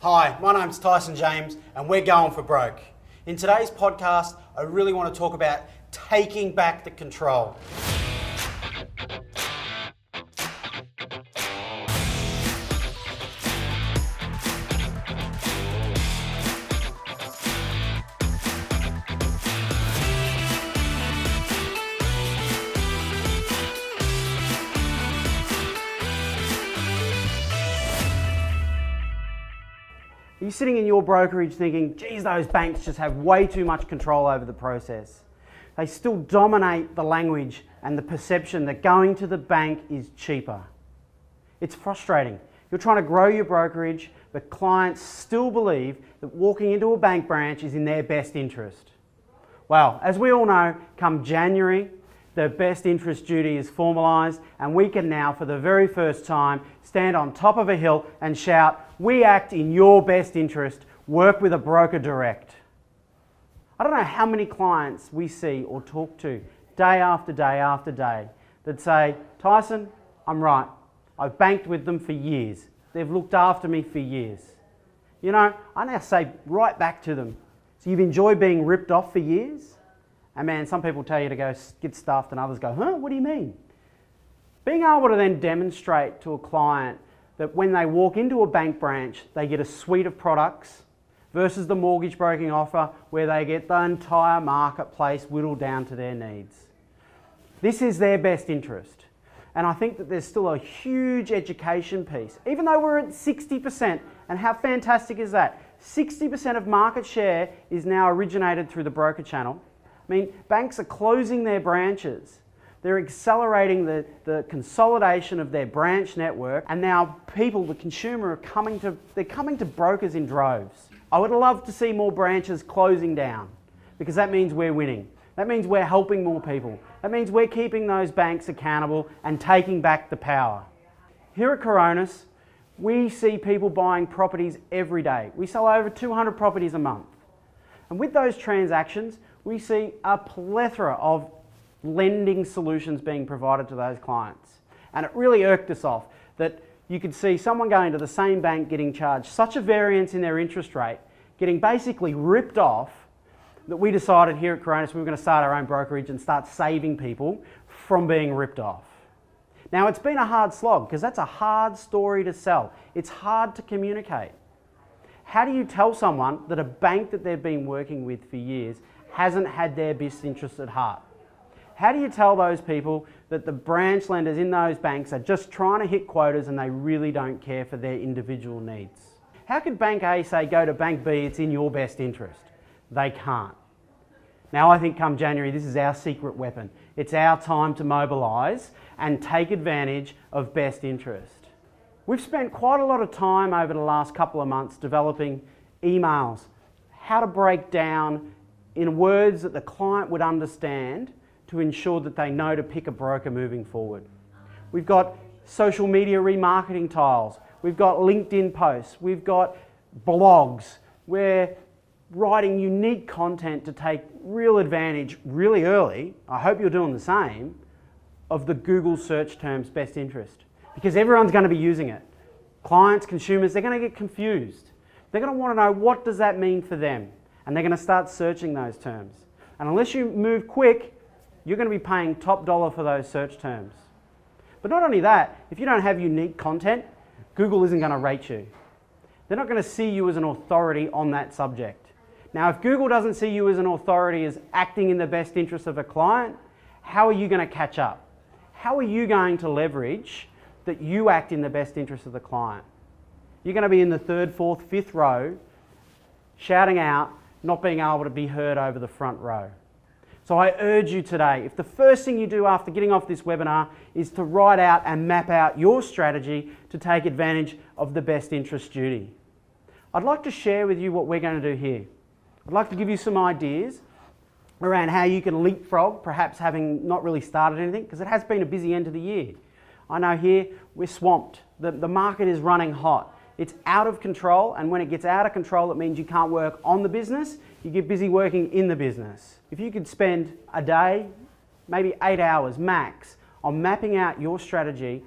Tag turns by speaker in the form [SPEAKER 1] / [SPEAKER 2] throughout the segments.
[SPEAKER 1] Hi, my name's Tyson James and we're going for broke. In today's podcast, I really want to talk about taking back the control. Are you sitting in your brokerage thinking, geez, those banks just have way too much control over the process? They still dominate the language and the perception that going to the bank is cheaper. It's frustrating. You're trying to grow your brokerage, but clients still believe that walking into a bank branch is in their best interest. Well, as we all know, come January, the best interest duty is formalised, and we can now, for the very first time, stand on top of a hill and shout, "We act in your best interest, work with a broker direct." I don't know how many clients we see or talk to day after day after day that say, "Tyson, I'm right. I've banked with them for years. They've looked after me for years." You know, I now say right back to them, "So you've enjoyed being ripped off for years?" And man, some people tell you to go get stuffed and others go, "Huh, what do you mean?" Being able to then demonstrate to a client that when they walk into a bank branch, they get a suite of products versus the mortgage broking offer where they get the entire marketplace whittled down to their needs. This is their best interest. And I think that there's still a huge education piece. Even though we're at 60%, and how fantastic is that? 60% of market share is now originated through the broker channel. I mean, banks are closing their branches. They're accelerating the consolidation of their branch network, and now people, the consumer, they're coming to brokers in droves. I would love to see more branches closing down because that means we're winning. That means we're helping more people. That means we're keeping those banks accountable and taking back the power. Here at Coronis, we see people buying properties every day. We sell over 200 properties a month. And with those transactions, we see a plethora of lending solutions being provided to those clients. And it really irked us off that you could see someone going to the same bank getting charged such a variance in their interest rate, getting basically ripped off, that we decided here at Coronis we were going to start our own brokerage and start saving people from being ripped off. Now, it's been a hard slog because that's a hard story to sell. It's hard to communicate. How do you tell someone that a bank that they've been working with for years hasn't had their best interests at heart? How do you tell those people that the branch lenders in those banks are just trying to hit quotas and they really don't care for their individual needs? How could Bank A say, go to Bank B, it's in your best interest? They can't. Now I think come January, this is our secret weapon. It's our time to mobilise and take advantage of best interest. We've spent quite a lot of time over the last couple of months developing emails, how to break down in words that the client would understand to ensure that they know to pick a broker moving forward. We've got social media remarketing tiles, we've got LinkedIn posts, we've got blogs. We're writing unique content to take real advantage really early, I hope you're doing the same, of the Google search terms best interest. Because everyone's going to be using it. Clients, consumers, they're going to get confused. They're going to want to know what does that mean for them. And they're going to start searching those terms. And unless you move quick, you're going to be paying top dollar for those search terms. But not only that, if you don't have unique content, Google isn't going to rate you. They're not going to see you as an authority on that subject. Now, if Google doesn't see you as an authority as acting in the best interest of a client, how are you going to catch up? How are you going to leverage that you act in the best interest of the client? You're going to be in the third, fourth, fifth row, shouting out, not being able to be heard over the front row. So I urge you today, if the first thing you do after getting off this webinar is to write out and map out your strategy to take advantage of the best interest duty. I'd like to share with you what we're going to do here. I'd like to give you some ideas around how you can leapfrog, perhaps having not really started anything, because it has been a busy end of the year. I know here we're swamped. The market is running hot. It's out of control, and when it gets out of control, it means you can't work on the business, you get busy working in the business. If you could spend a day, maybe 8 hours max, on mapping out your strategy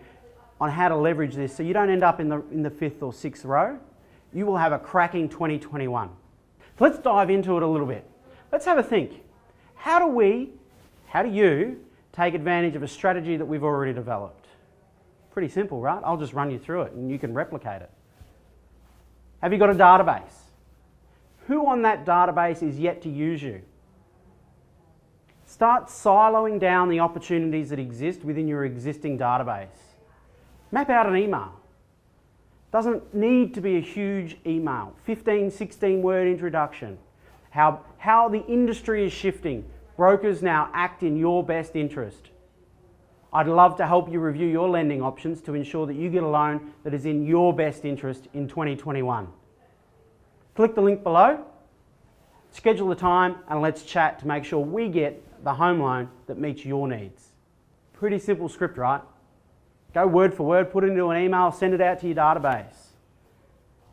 [SPEAKER 1] on how to leverage this so you don't end up in the fifth or sixth row, you will have a cracking 2021. So let's dive into it a little bit. Let's have a think. How do you take advantage of a strategy that we've already developed? Pretty simple, right? I'll just run you through it and you can replicate it. Have you got a database? Who on that database is yet to use you? Start siloing down the opportunities that exist within your existing database. Map out an email. Doesn't need to be a huge email. 15, 16 word introduction. How the industry is shifting. Brokers now act in your best interest. I'd love to help you review your lending options to ensure that you get a loan that is in your best interest in 2021. Click the link below, schedule a time, and let's chat to make sure we get the home loan that meets your needs. Pretty simple script, right? Go word for word, put it into an email, send it out to your database.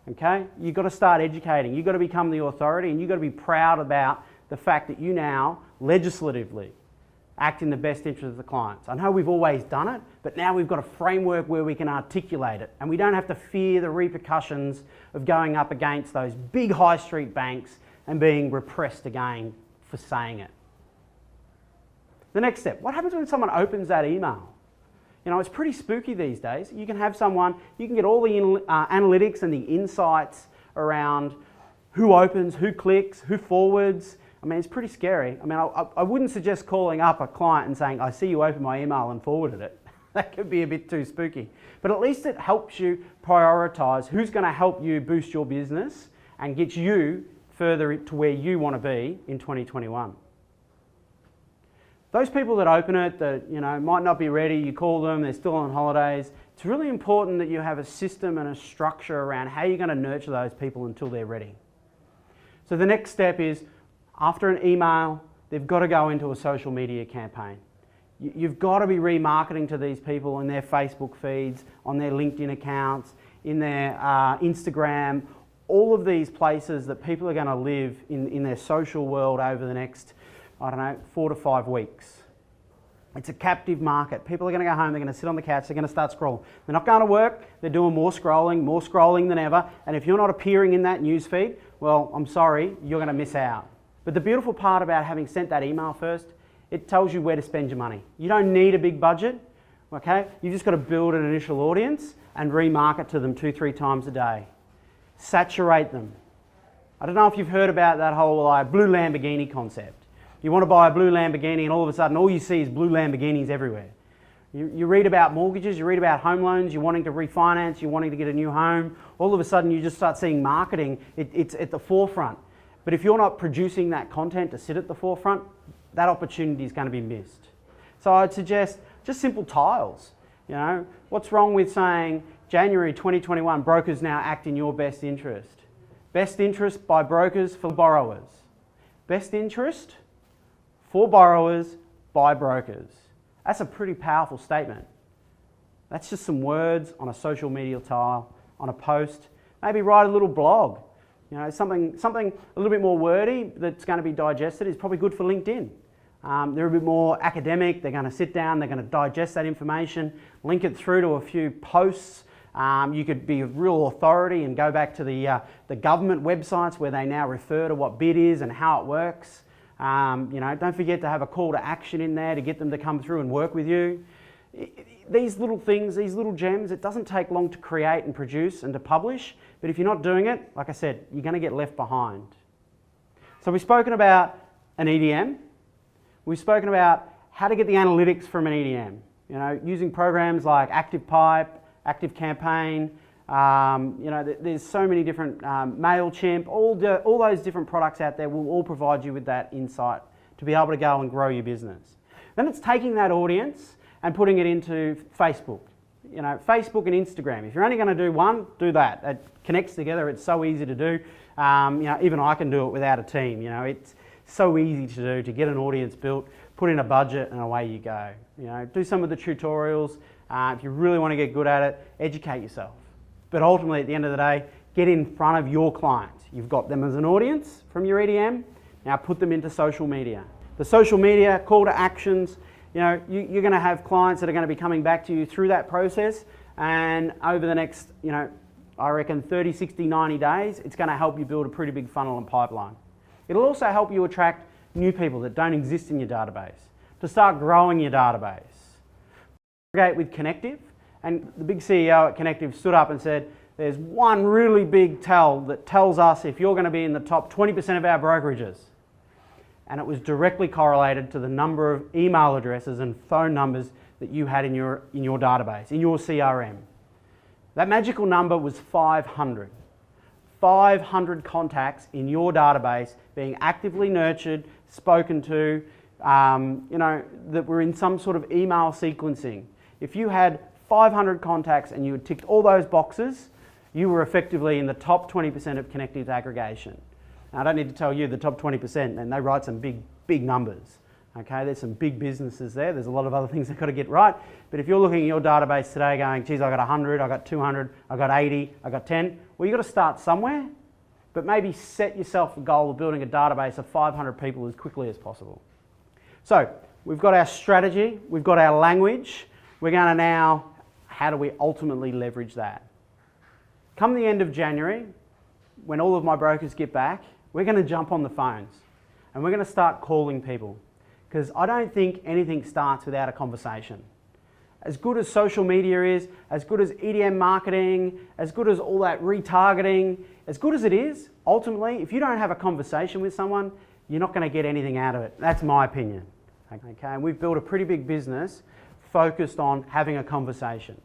[SPEAKER 1] Okay? You've got to start educating. You've got to become the authority, and you've got to be proud about the fact that you now, legislatively, act in the best interest of the clients. I know we've always done it, but now we've got a framework where we can articulate it, and we don't have to fear the repercussions of going up against those big high street banks and being repressed again for saying it. The next step, what happens when someone opens that email? You know, it's pretty spooky these days. You can have someone, you can get all the analytics and the insights around who opens, who clicks, who forwards. I mean, it's pretty scary. I mean, I wouldn't suggest calling up a client and saying, I see you opened my email and forwarded it. That could be a bit too spooky. But at least it helps you prioritise who's going to help you boost your business and get you further to where you want to be in 2021. Those people that open it, that might not be ready, you call them, they're still on holidays. It's really important that you have a system and a structure around how you're going to nurture those people until they're ready. So the next step is, after an email, they've got to go into a social media campaign. You've got to be remarketing to these people in their Facebook feeds, on their LinkedIn accounts, in their Instagram, all of these places that people are going to live in their social world over the next 4 to 5 weeks. It's a captive market. People are going to go home, they're going to sit on the couch, they're going to start scrolling. They're not going to work, they're doing more scrolling than ever, and if you're not appearing in that newsfeed, well, I'm sorry, you're going to miss out. But the beautiful part about having sent that email first, it tells you where to spend your money. You don't need a big budget, okay? You've just got to build an initial audience and remarket to them 2-3 times a day. Saturate them. I don't know if you've heard about that whole blue Lamborghini concept. You want to buy a blue Lamborghini and all of a sudden all you see is blue Lamborghinis everywhere. You read about mortgages, you read about home loans, you're wanting to refinance, you're wanting to get a new home. All of a sudden you just start seeing marketing, it's at the forefront. But if you're not producing that content to sit at the forefront, that opportunity is going to be missed. So I'd suggest just simple tiles. What's wrong with saying January 2021, brokers now act in your best interest? Best interest by brokers for borrowers. Best interest for borrowers by brokers. That's a pretty powerful statement. That's just some words on a social media tile, on a post. Maybe write a little blog. Something a little bit more wordy that's going to be digested is probably good for LinkedIn. They're a bit more academic. They're going to sit down, they're going to digest that information, link it through to a few posts. You could be a real authority and go back to the government websites where they now refer to what bid is and how it works. Don't forget to have a call to action in there to get them to come through and work with you. These little things, these little gems, it doesn't take long to create and produce and to publish, but if you're not doing it, like I said, you're going to get left behind. So we've spoken about an EDM. We've spoken about how to get the analytics from an EDM. Using programs like ActivePipe, ActiveCampaign. There's so many different MailChimp. All those different products out there will all provide you with that insight to be able to go and grow your business. Then it's taking that audience and putting it into Facebook. Facebook and Instagram. If you're only going to do one, do that. It connects together. It's so easy to do. Even I can do it without a team. It's so easy to do, to get an audience built, put in a budget, and away you go. Do some of the tutorials. If you really want to get good at it, educate yourself. But ultimately, at the end of the day, get in front of your clients. You've got them as an audience from your EDM. Now put them into social media. The social media, call to actions, you're going to have clients that are going to be coming back to you through that process, and over the next I reckon 30, 60, 90 days, it's going to help you build a pretty big funnel and pipeline. It'll also help you attract new people that don't exist in your database, to start growing your database. Aggregate with Connective, and the big CEO at Connective stood up and said, there's one really big tell that tells us if you're going to be in the top 20% of our brokerages. And it was directly correlated to the number of email addresses and phone numbers that you had in your database, in your CRM. That magical number was 500. 500 contacts in your database being actively nurtured, spoken to, that were in some sort of email sequencing. If you had 500 contacts and you had ticked all those boxes, you were effectively in the top 20% of Connective's aggregation. Now, I don't need to tell you the top 20%, and they write some big numbers. Okay, there's some big businesses there. There's a lot of other things they've got to get right. But if you're looking at your database today going, geez, I got 100, I got 200, I got 80, I got 10, well, you've got to start somewhere, but maybe set yourself a goal of building a database of 500 people as quickly as possible. So we've got our strategy, we've got our language. We're going to now, how do we ultimately leverage that? Come the end of January, when all of my brokers get back, we're going to jump on the phones and we're going to start calling people, because I don't think anything starts without a conversation. As good as social media is, as good as EDM marketing, as good as all that retargeting, as good as it is, ultimately, if you don't have a conversation with someone, you're not going to get anything out of it. That's my opinion. Okay, and we've built a pretty big business focused on having a conversation.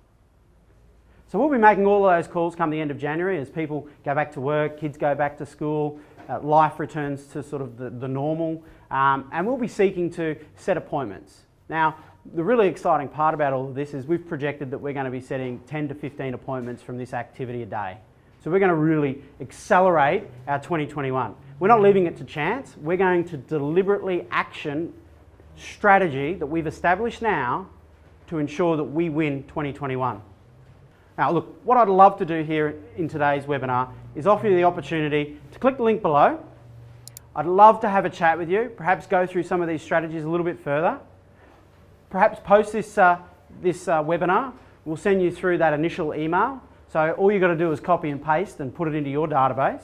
[SPEAKER 1] So we'll be making all of those calls come the end of January as people go back to work, kids go back to school, life returns to sort of the normal, and we'll be seeking to set appointments. Now, the really exciting part about all of this is we've projected that we're going to be setting 10 to 15 appointments from this activity a day. So we're going to really accelerate our 2021. We're not leaving it to chance. We're going to deliberately action strategy that we've established now to ensure that we win 2021. Now look, what I'd love to do here in today's webinar is offer you the opportunity to click the link below. I'd love to have a chat with you, perhaps go through some of these strategies a little bit further. Perhaps post this webinar, we'll send you through that initial email. So all you've got to do is copy and paste and put it into your database.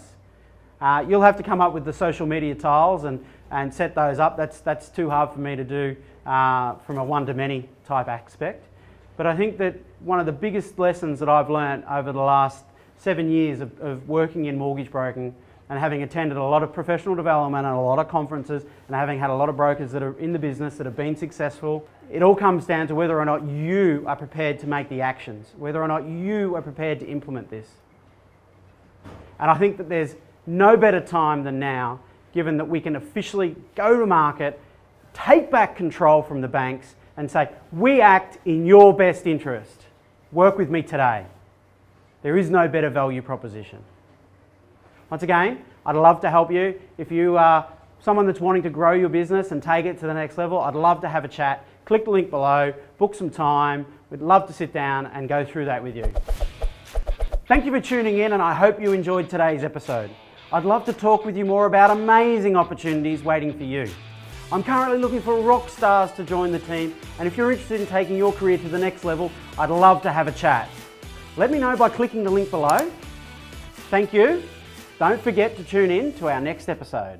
[SPEAKER 1] You'll have to come up with the social media tiles and set those up. That's too hard for me to do from a one-to-many type aspect. But I think that one of the biggest lessons that I've learned over the last 7 years of working in mortgage broking and having attended a lot of professional development and a lot of conferences and having had a lot of brokers that are in the business that have been successful, it all comes down to whether or not you are prepared to make the actions, whether or not you are prepared to implement this. And I think that there's no better time than now, given that we can officially go to market, take back control from the banks and say, we act in your best interest. Work with me today. There is no better value proposition. Once again, I'd love to help you. If you are someone that's wanting to grow your business and take it to the next level, I'd love to have a chat. Click the link below, book some time. We'd love to sit down and go through that with you. Thank you for tuning in, and I hope you enjoyed today's episode. I'd love to talk with you more about amazing opportunities waiting for you. I'm currently looking for rock stars to join the team, and if you're interested in taking your career to the next level, I'd love to have a chat. Let me know by clicking the link below. Thank you. Don't forget to tune in to our next episode.